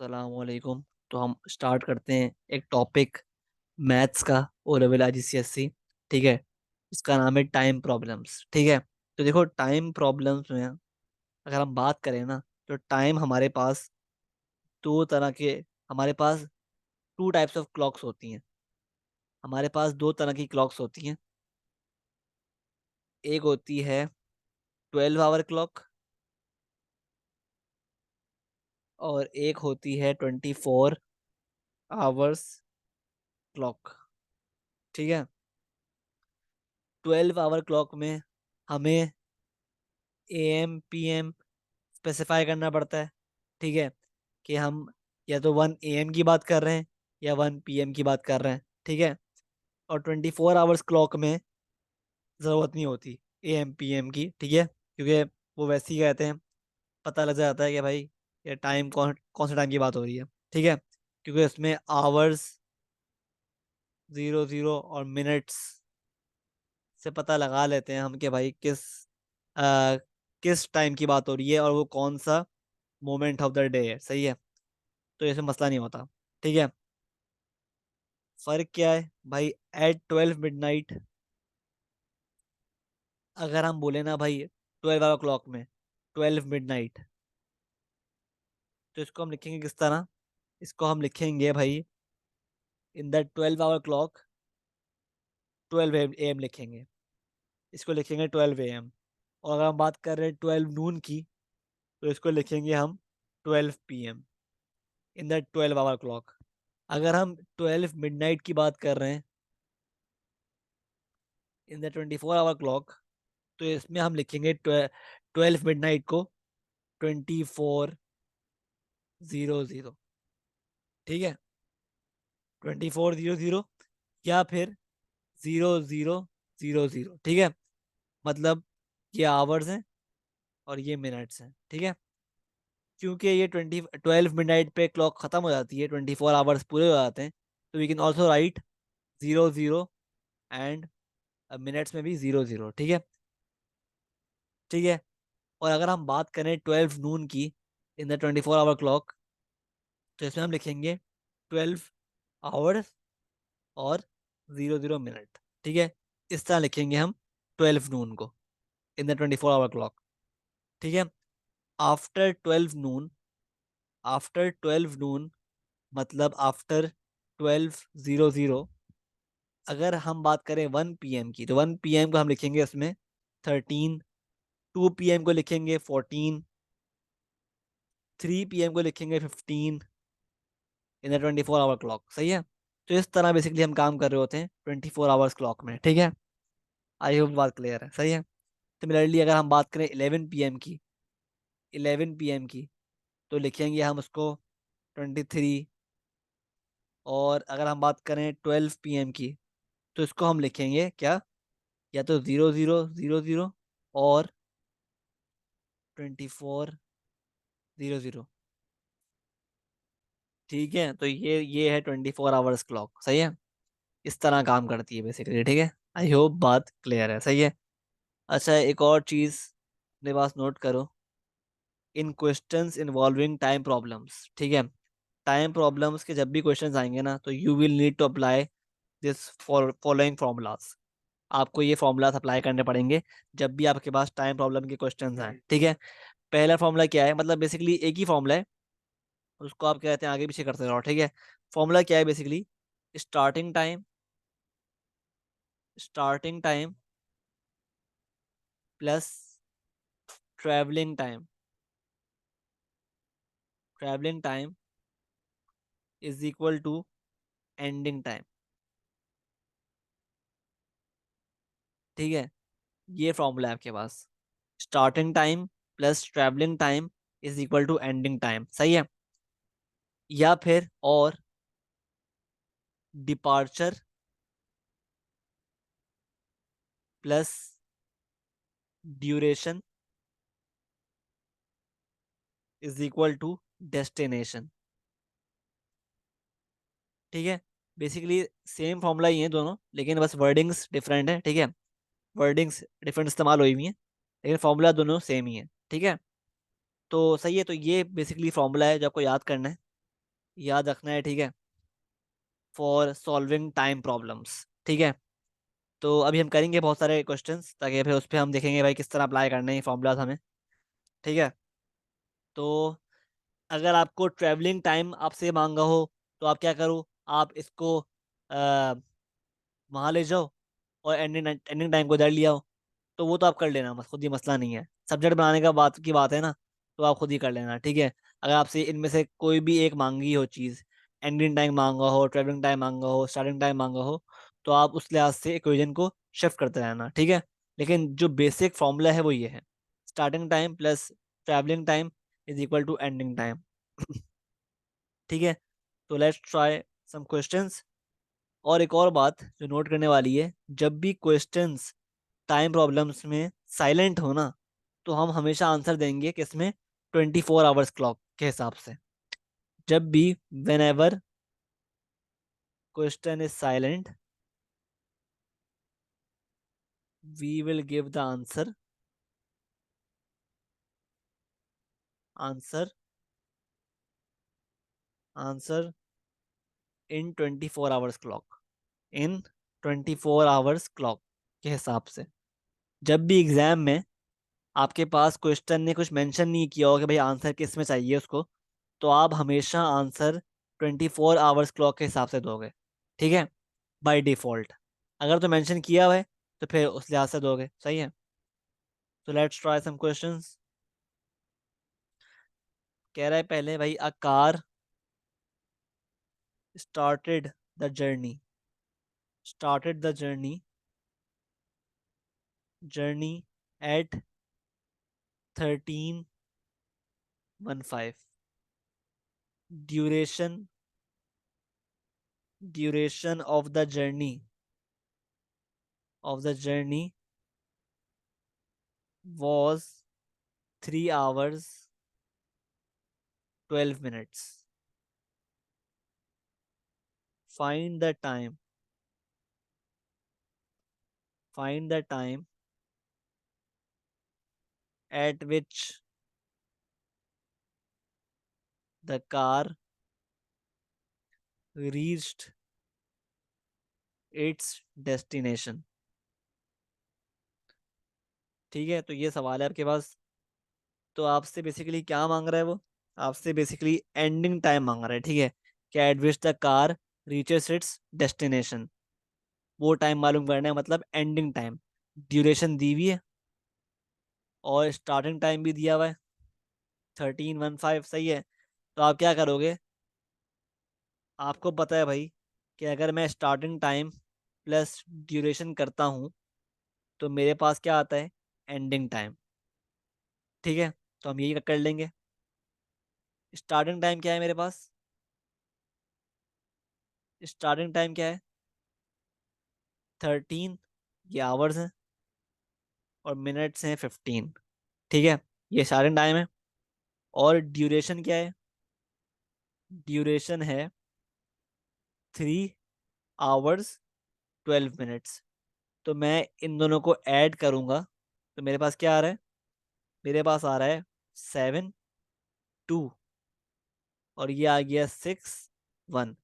सलामकुम। तो हम स्टार्ट करते हैं एक टॉपिक मैथ्स का, ओ लेवल IGCSE। ठीक है, इसका नाम है टाइम प्रॉब्लम्स। ठीक है, तो देखो टाइम प्रॉब्लम्स में अगर हम बात करें ना, तो टाइम हमारे पास दो तरह के, हमारे पास टू टाइप्स ऑफ क्लॉक्स होती हैं। हमारे पास दो तरह की क्लॉक्स होती हैं। एक होती है 12 आवर क्लॉक और एक होती है 24 आवर्स क्लॉक। ठीक है, 12 आवर क्लॉक में हमें AM PM स्पेसिफाई करना पड़ता है। ठीक है, कि हम या तो 1 AM की बात कर रहे हैं या 1 PM की बात कर रहे हैं। ठीक है, और 24 आवर्स क्लॉक में ज़रूरत नहीं होती AM PM की। ठीक है, क्योंकि वो वैसे ही कहते हैं, पता लग जाता है कि भाई ये टाइम कौन कौन से टाइम की बात हो रही है। ठीक है, क्योंकि उसमें आवर्स, 00 और मिनट्स से पता लगा लेते हैं हम कि भाई आ, किस टाइम की बात हो रही है और वो कौन सा मोमेंट ऑफ द डे है। सही है, तो ऐसे मसला नहीं होता। ठीक है, फर्क क्या है भाई? एट 12 मिडनाइट, अगर हम बोले ना भाई 12 आवर क्लॉक में 12 मिडनाइट, तो इसको हम लिखेंगे किस तरह? इसको हम लिखेंगे भाई in the 12 hour clock 12 AM लिखेंगे। इसको लिखेंगे 12 AM। और अगर हम बात कर रहे हैं 12 नून की, तो इसको लिखेंगे हम 12 PM in the 12 hour clock. अगर हम 12 मिडनाइट की बात कर रहे हैं इन द 24 आवर क्लॉक, तो इसमें हम लिखेंगे 12 मिडनाइट को 2400। ठीक है, 2400 या फिर 0000। ठीक है, मतलब ये आवर्स हैं और ये मिनट्स हैं। ठीक है, क्योंकि ये 12 मिडनाइट पे क्लॉक खत्म हो जाती है, 24 आवर्स पूरे हो जाते हैं, तो we can also write 00 and minutes में भी 00। ठीक है, ठीक है। और अगर हम बात करें 12 नून की इन द 24 आवर क्लॉक, तो इसमें हम लिखेंगे 12 आवर्स और 00 मिनट। ठीक है, इस तरह लिखेंगे हम 12 नून को इन द 24 आवर क्लॉक। ठीक है, आफ्टर 12 नून, आफ्टर 12 नून मतलब आफ्टर 1200, अगर हम बात करें 1 PM की, तो 1 PM को हम लिखेंगे उसमें 13, 2 PM को लिखेंगे 14, 3 PM को लिखेंगे 15 इन द 24 आवर क्लॉक। सही है, तो इस तरह बेसिकली हम काम कर रहे होते हैं 24 आवर्स क्लॉक में। ठीक है, आई होप बात क्लियर है। सही है, सिमिलरली अगर हम बात करें 11 PM की, 11 PM की, तो लिखेंगे हम उसको 23। और अगर हम बात करें 12 PM की, तो इसको हम लिखेंगे क्या? या तो 0000 और 2400। ठीक है, तो ये है 24 आवर्स क्लॉक। सही है, इस तरह काम करती है बेसिकली। ठीक है, आई होप बात क्लियर है। सही है। अच्छा, एक और चीज़ अपने पास नोट करो, इन क्वेश्चंस इन्वॉल्विंग टाइम प्रॉब्लम्स। ठीक है, टाइम प्रॉब्लम्स के जब भी क्वेश्चंस आएंगे ना, तो you will need to apply this following formulas. आपको ये फॉर्मूलाज अप्लाई करने पड़ेंगे जब भी आपके पास टाइम प्रॉब्लम के क्वेश्चंस आए। ठीक है, पहला फॉर्मूला क्या है? मतलब बेसिकली एक ही फॉर्मूला है, उसको आप क्या कहते हैं आगे पीछे करते रहो। ठीक है, फॉर्मूला क्या है basically? Starting time, starting time plus travelling time, travelling time is equal to ending time. ठीक है, ये फॉर्मूला है आपके पास, starting time plus travelling time is equal to ending time. सही है, या फिर और departure plus duration is equal to destination. ठीक है, बेसिकली सेम फॉर्मूला ही है दोनों, लेकिन बस वर्डिंग्स डिफरेंट है। ठीक है, वर्डिंग्स डिफरेंट इस्तेमाल हुई हुई है, लेकिन फॉर्मूला दोनों सेम ही है। ठीक है, तो सही है, तो ये बेसिकली फॉर्मूला है जो आपको याद करना है। याद रखना है, ठीक है, फॉर सॉल्विंग टाइम प्रॉब्लम्स, ठीक है। तो अभी हम करेंगे बहुत सारे क्वेश्चंस, ताकि फिर उस पर हम देखेंगे भाई किस तरह अप्लाई करने हैं फॉर्मूलाज हमें, ठीक है। तो अगर आपको ट्रैवलिंग टाइम आपसे मांगा हो, तो आप क्या करो, आप इसको वहाँ ले जाओ और एंडिंग एंडिंग टाइम को इधर ले आओ। तो वो तो आप कर लेना, बस खुद ही, मसला नहीं है, सब्जेक्ट बनाने का बात की बात है ना, तो आप खुद ही कर लेना, ठीक है। अगर आपसे इनमें से कोई भी एक मांगी हो चीज़, एंडिंग टाइम मांगा हो, ट्रैवलिंग टाइम मांगा हो, स्टार्टिंग टाइम मांगा हो, तो आप उस लिहाज से इक्वेशन को शिफ्ट करते रहना, ठीक है। लेकिन जो बेसिक फॉर्मूला है वो ये है, starting time plus travelling time is equal to ending time. ठीक है। तो लेट्स ट्राई सम क्वेश्चंस। और एक और बात जो नोट करने वाली है, जब भी क्वेश्चंस टाइम प्रॉब्लम्स में साइलेंट हो ना, तो हम हमेशा आंसर देंगे किसमें, 24 आवर्स क्लॉक के हिसाब से। जब भी, whenever question is silent, we will give the answer, answer answer in 24 hours clock, in 24 hours clock के हिसाब से। जब भी एग्जाम में आपके पास क्वेश्चन ने कुछ मेंशन नहीं किया हो कि भाई आंसर किस में चाहिए उसको, तो आप हमेशा आंसर 24 आवर्स क्लॉक के हिसाब से दोगे, ठीक है, बाय डिफॉल्ट। अगर तो मेंशन किया हुआ है, तो फिर उस लिहाज से दोगे, सही है। तो लेट्स ट्राई सम क्वेश्चंस। कह रहा है पहले भाई, a car started the journey, started the journey at 13:15, duration duration of the journey was 3 hours 12 minutes. Find the time. Find the time at which the car reached its destination. ठीक है, तो ये सवाल है आपके पास। तो आपसे बेसिकली क्या मांग रहा है वो, आपसे बेसिकली एंडिंग टाइम मांग रहा है, ठीक है, कि eight which the car reaches it's destination. वो टाइम मालूम करना है, मतलब एंडिंग टाइम। ड्यूरेशन दी हुई है और स्टार्टिंग टाइम भी दिया हुआ है, 13:15, सही है। तो आप क्या करोगे, आपको पता है भाई कि अगर मैं स्टार्टिंग टाइम प्लस ड्यूरेशन करता हूँ, तो मेरे पास क्या आता है, एंडिंग टाइम, ठीक है। तो हम यही कर लेंगे। स्टार्टिंग टाइम क्या है मेरे पास, स्टार्टिंग टाइम क्या है, 13, ये आवर्स हैं, और मिनट्स हैं 15, ठीक है, ये स्टार्टिंग टाइम है। और ड्यूरेशन क्या है, ड्यूरेशन है 3 hours 12 minutes। तो मैं इन दोनों को ऐड करूंगा, तो मेरे पास क्या आ रहा है, मेरे पास आ रहा है 7, 2, और ये आ गया 6, 1।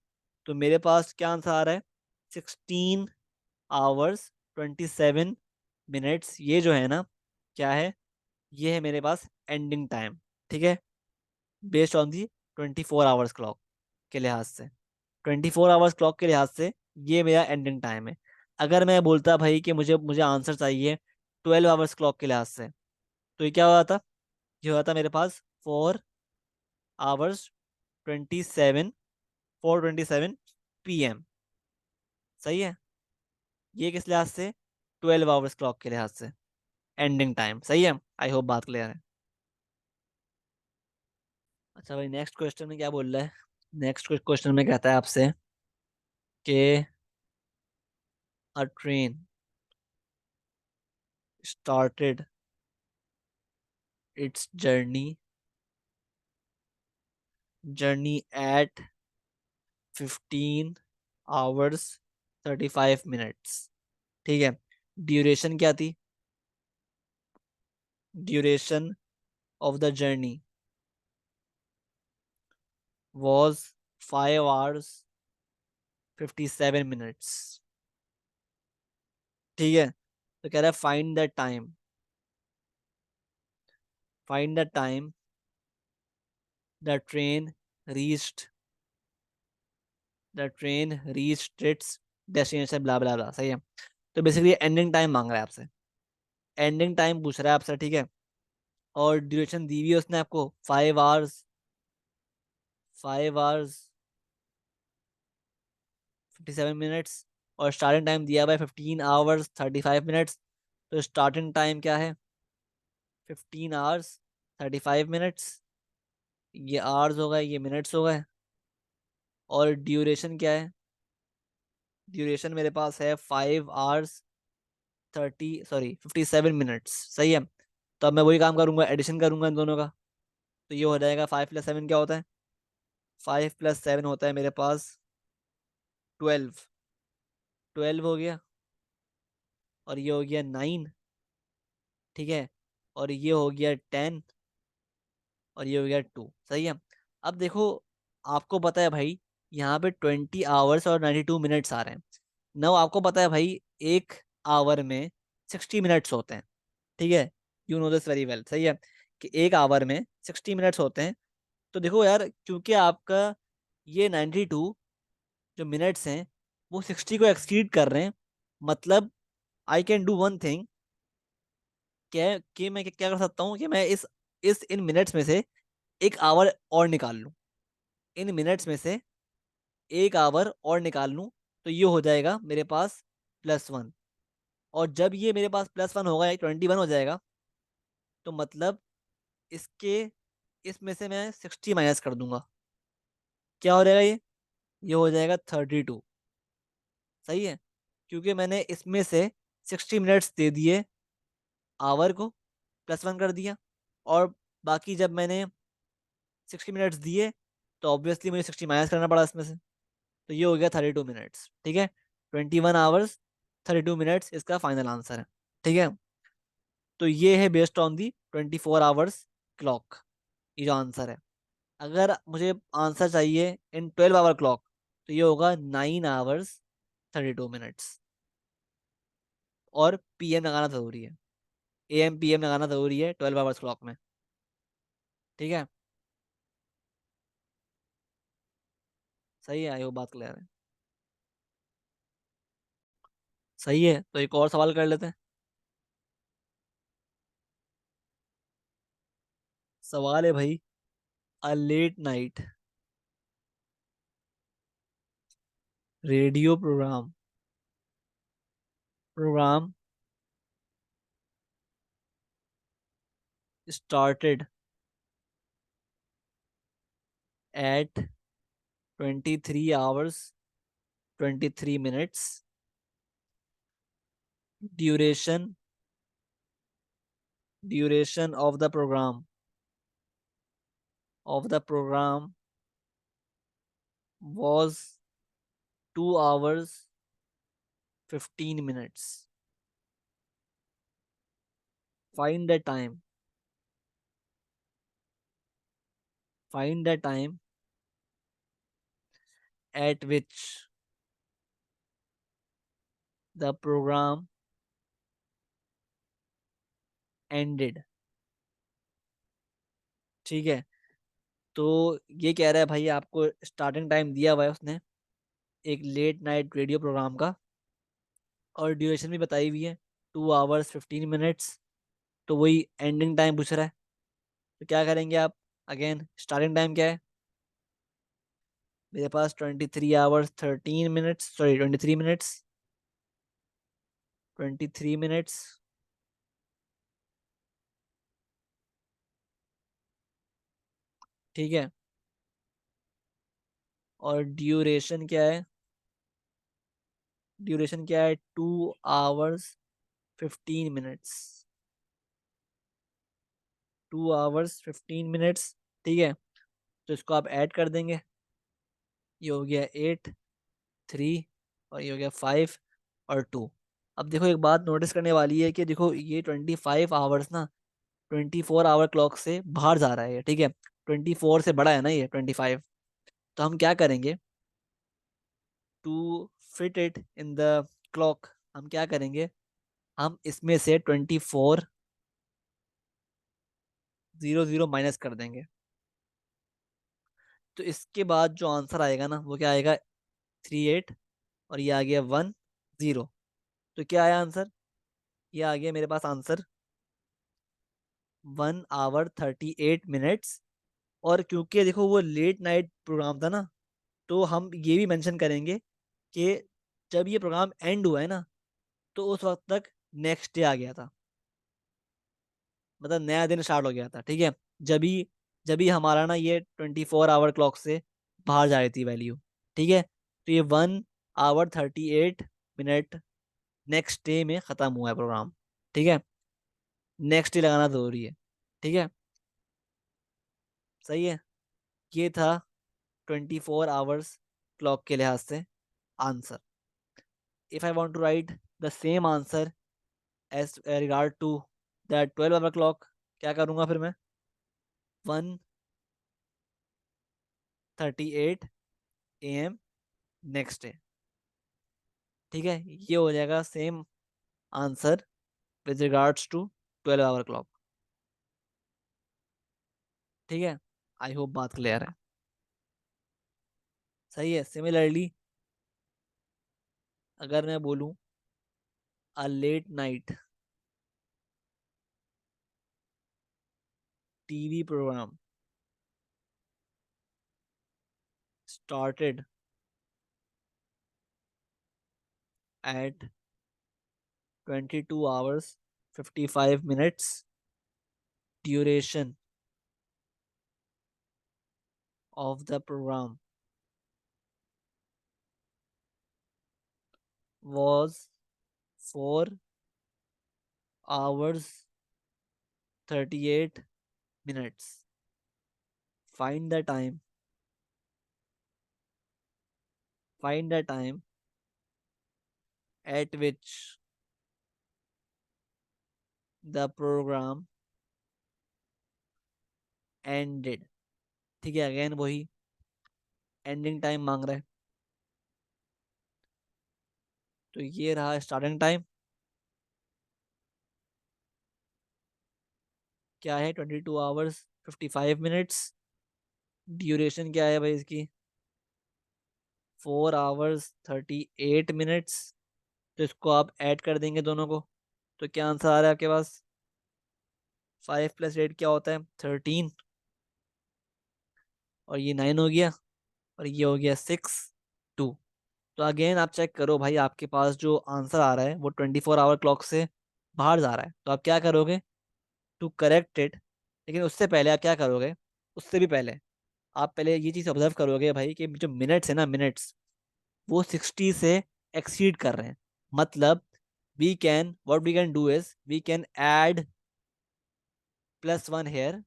तो मेरे पास क्या आंसर आ रहा है, 16 hours 27 minutes। ये जो है ना, क्या है, ये है मेरे पास एंडिंग टाइम, ठीक है, based on the 24 hours clock के लिहाज से। 24 आवर्स क्लॉक के लिहाज से ये मेरा एंडिंग टाइम है। अगर मैं बोलता भाई कि मुझे मुझे आंसर चाहिए 12 आवर्स क्लॉक के लिहाज से, तो ये क्या हुआ था, ये हुआ था मेरे पास 4 hours 27 4:27 PM, सही है। ये किस लिहाज से, 12 आवर्स क्लॉक के लिहाज से एंडिंग टाइम, सही है। आई होप बात क्लियर है। अच्छा भाई, नेक्स्ट क्वेश्चन में क्या बोल रहा है, नेक्स्ट क्वेश्चन में कहता है आपसे कि अ train started it's journey at 15 hours 35 minutes, ठीक है। ड्यूरेशन क्या थी, duration of the journey was 5 hours 57 minutes। ठीक है, तो कह रहा है find the time the train reached the train reached its destination, blah blah blah. सही है। तो बेसिकली एंडिंग टाइम मांग रहा है आपसे, एंडिंग टाइम पूछ रहा है आपसे, ठीक है। और ड्यूरेशन दी हुई है उसने आपको 5 hours 57 minutes। और स्टार्टिंग टाइम दिया हुआ है 15 hours 35 minutes। तो स्टार्टिंग टाइम क्या है? 15 hours 35 minutes। ये आवर्स हो गए, ये मिनट्स हो गए। और ड्यूरेशन क्या है? ड्यूरेशन मेरे पास है 5 hours 57 minutes। सही है। तो अब मैं वही काम करूंगा, एडिशन करूंगा इन दोनों का। तो ये हो जाएगा 5 + 7 क्या होता है? 5 + 7 होता है मेरे पास 12। 12 हो गया। और ये हो गया 9। ठीक है। और ये हो गया 10। और ये हो गया 2। सही है। अब देखो, आपको पता है भाई, यहाँ पे 20 hours और 92 minutes आ रहे हैं। नौ आपको पता है भाई, एक आवर में 60 minutes होते हैं। ठीक है। You know this very well. सही है, कि एक आवर में 60 minutes होते हैं। तो देखो यार, क्योंकि आपका ये 92 जो मिनट्स हैं वो 60 को एक्सीड कर रहे हैं, मतलब I can do one thing. क्या कि मैं क्या कर सकता हूँ कि मैं इस इन मिनट्स में से एक आवर और निकाल लूँ। इन मिनट्स में से एक आवर और निकाल लूँ। तो ये हो जाएगा मेरे पास +1। और जब ये मेरे पास +1 होगा, या 21 हो जाएगा, तो मतलब इसके इसमें से मैं 60 माइनस कर दूंगा। क्या हो जाएगा ये हो जाएगा 32। सही है। क्योंकि मैंने इसमें से 60 minutes दे दिए आवर को, +1 कर दिया। और बाकी जब मैंने 60 minutes दिए, तो ऑब्वियसली मुझे 60 माइनस करना पड़ा इसमें से। तो ये हो गया 32 minutes। ठीक है। 21 hours 32 minutes इसका फाइनल आंसर है। ठीक है। तो ये है based on the 24 hours clock, ये जो आंसर है। अगर मुझे आंसर चाहिए इन 12 hour क्लॉक, तो ये होगा 9 hours 32 minutes। और PM लगाना जरूरी है, AM PM लगाना जरूरी है 12 hours क्लॉक में। ठीक है। सही है, आई वो बात क्लियर है। सही है, तो एक और सवाल कर लेते हैं। सवाल है भाई, a late night radio programme started at 23 hours 23 minutes। Duration duration of the program was 2 hours 15 minutes। Find the time. Find the time at which the program ended। ठीक है। तो ये कह रहा है भाई, आपको स्टार्टिंग टाइम दिया हुआ है उसने एक लेट नाइट रेडियो प्रोग्राम का, और ड्यूरेशन भी बताई हुई है 2 hours 15 minutes। तो वही एंडिंग टाइम पूछ रहा है। तो क्या करेंगे आप? अगेन स्टार्टिंग टाइम क्या है मेरे पास? 23 hours 13 minutes, sorry 23 minutes। 23 minutes। ठीक है। और ड्यूरेशन क्या है 2 hours 15 minutes। 2 hours 15 minutes। ठीक है। तो इसको आप ऐड कर देंगे। ये हो गया 8 3, और ये हो गया 5 और 2। अब देखो, एक बात नोटिस करने वाली है कि देखो, ये 25 hours ना 24 hour क्लॉक से बाहर जा रहा है ये। ठीक है। 24 से बड़ा है ना ये 25। तो हम क्या करेंगे, to fit it in the clock, हम क्या करेंगे, हम इसमें से 2400 माइनस कर देंगे। तो इसके बाद जो आंसर आएगा ना, वो क्या आएगा, 38, और ये आ गया 10। तो क्या आया आंसर, ये आ गया मेरे पास आंसर 1 आवर 38 मिनट्स। और क्योंकि देखो वो लेट नाइट प्रोग्राम था ना, तो हम ये भी मेंशन करेंगे कि जब ये प्रोग्राम एंड हुआ है ना, तो उस वक्त तक नेक्स्ट डे आ गया था, मतलब नया दिन स्टार्ट हो गया था, ठीक है। जब भी हमारा ना ये 24 आवर क्लॉक से बाहर जा रही थी वैल्यू, ठीक है। तो ये 1 आवर 38 मिनट नेक्स्ट डे में ख़त्म हुआ है प्रोग्राम, ठीक है। नेक्स्ट डे लगाना ज़रूरी है, ठीक है। सही है। ये था 24 आवर्स क्लॉक के लिहाज से answer. If I want to write the same answer as regard to the 12 hour clock, क्या करूँगा फिर मैं, 1:38 AM नेक्स्ट डे, ठीक है। ये हो जाएगा same answer with regards to 12 hour clock, ठीक है। आई होप बात क्लियर है। सही है। सिमिलरली अगर मैं बोलूँ a late night TV programme started at 22 hours 55 minutes duration of the program was 4 hours 38 minutes. Find the time. Find the time at which the program ended. ठीक है, again वही एंडिंग टाइम मांग रहा है। तो ये रहा स्टार्टिंग टाइम, क्या है, 22 आवर्स 55 मिनट्स। ड्यूरेशन क्या है भाई इसकी, 4 आवर्स 38 मिनट्स। तो इसको आप ऐड कर देंगे दोनों को, तो क्या आंसर आ रहा है आपके पास, 5 + 8 क्या होता है, 13, और ये 9 हो गया, और ये हो गया 6 2। तो अगेन आप चेक करो भाई, आपके पास जो आंसर आ रहा है वो 24 आवर क्लॉक से बाहर जा रहा है। तो आप क्या करोगे, टू करेक्ट इट, लेकिन उससे पहले आप क्या करोगे, उससे भी पहले आप पहले ये चीज़ ऑब्जर्व करोगे भाई कि जो मिनट्स है ना, मिनट्स वो 60 से एक्सीड कर रहे हैं। मतलब we can, what we can do is we can add +1 here,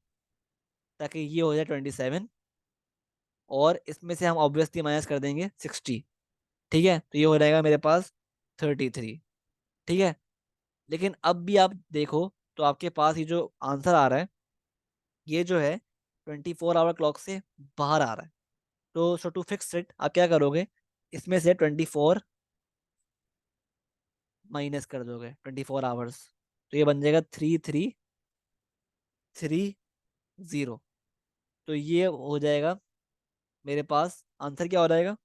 ताकि ये हो जाए 27, और इसमें से हम ऑब्वियसली माइनस कर देंगे 60, ठीक है। तो ये हो जाएगा मेरे पास 33, ठीक है। लेकिन अब भी आप देखो, तो आपके पास ये जो आंसर आ रहा है, ये जो है 24 आवर क्लॉक से बाहर आ रहा है। तो सो टू फिक्स इट आप क्या करोगे, इसमें से 24 माइनस कर दोगे 24 आवर्स, तो ये बन जाएगा 3330। तो ये हो जाएगा मेरे पास आंसर, क्या हो जाएगा,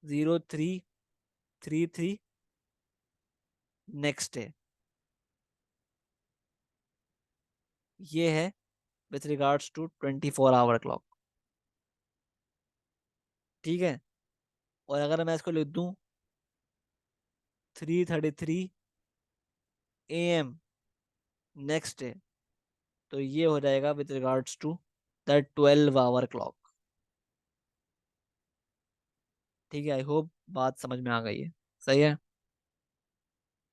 0333 नेक्स्ट डे। ये है with regards to 24 hour clock, ठीक है। और अगर मैं इसको लिख दूं 3:33 AM नेक्स्ट डे, तो ये हो जाएगा with regards to the 12 hour clock, ठीक है। आई होप बात समझ में आ गई है। सही है।